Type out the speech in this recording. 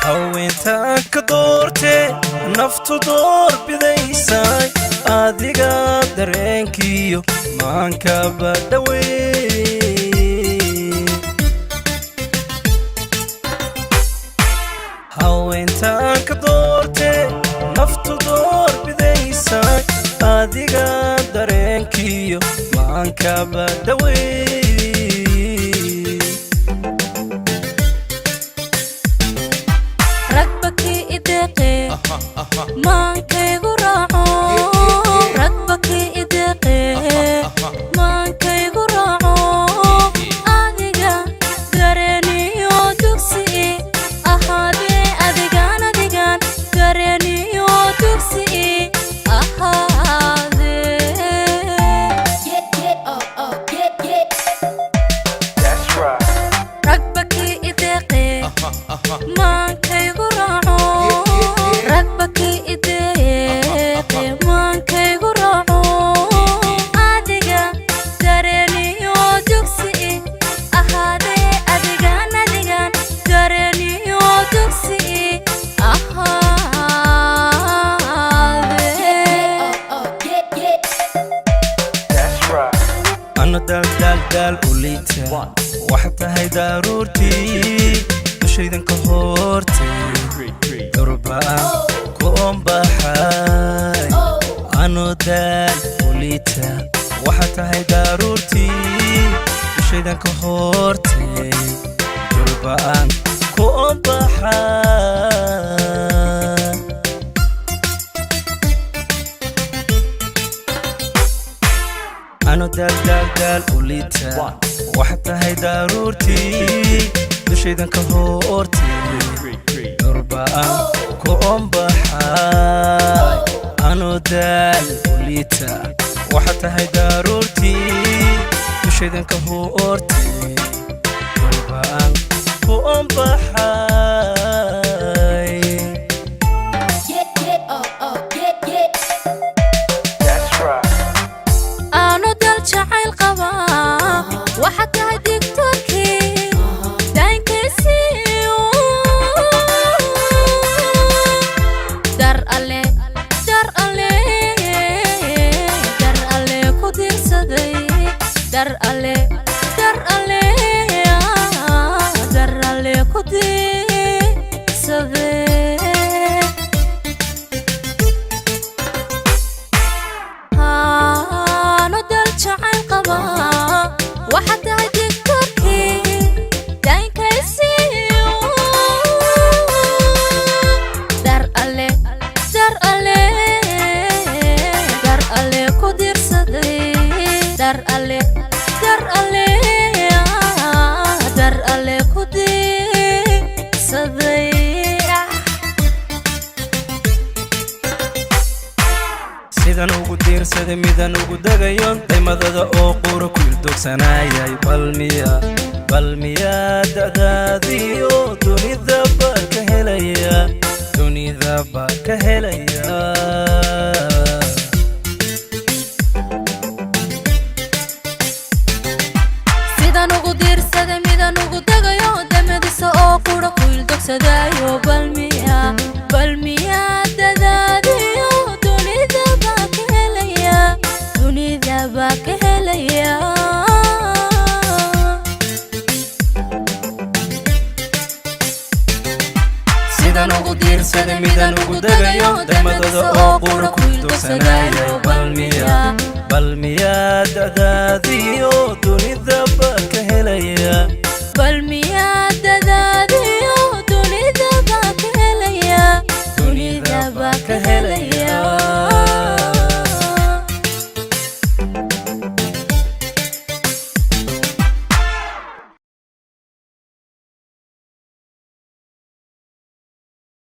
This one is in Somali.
haweentanka doorte naftu door bidaysay adiga dareenkiyo maanka badawey haweentanka doorte naftu door bidaysay adiga dareenkiyo maanka badawey maankaygu raaco ragbaki ideeqe maankaygu raaco adiga gareeniyo dugsi ahaadee adigaan gareeniyo dugsi ahaadee ragbaki ideeqe maankaygu raaco ragbaki ideeqe maankaygu raaco adiga gareeniyo dugsi ahaadee adigaan gareeniyo dugsi ahaadee ano daal ulita waxa tahay daruurtii dushaydan ka hortay durbaan ku ombaxay ano daal ulita waxa tahay daruurtii dushaydan ka hortay durbaan ku ombaxay ano daal ulita waxa tahay daruurtii dushaydan ka hortay durbaan ku ombaxay ano daal ulita waxa tahay daruurtii dushaydan ka hortay durbaan ku ombaxay ano dal jacayl qaba waxa tahay digtoorkii daankiisiyo dar alle ku diirsaday dar alle ku diirsaday ano dal jacayl qaba waxa tahay digtoorkii daankiisiyo dar alle ku diirsaday dar alle ku diirsaday sidan ugu diirsaday midan ugu dagayo daymadada oo qura ku ildoogsanayay balmiya da'daadiyo dunida baa ka helaya sidan ugu diirsaday midan ugu dagayo daymadiisa oo qura ku ildoogsadaayo balmiya dadaadiyo dunida baa ka helaya sidan ugu diirsaday midan ugu dagayo daymadada oo qura ku ildoogsanayay balmiya da'daadiyo dunida baa ka helaya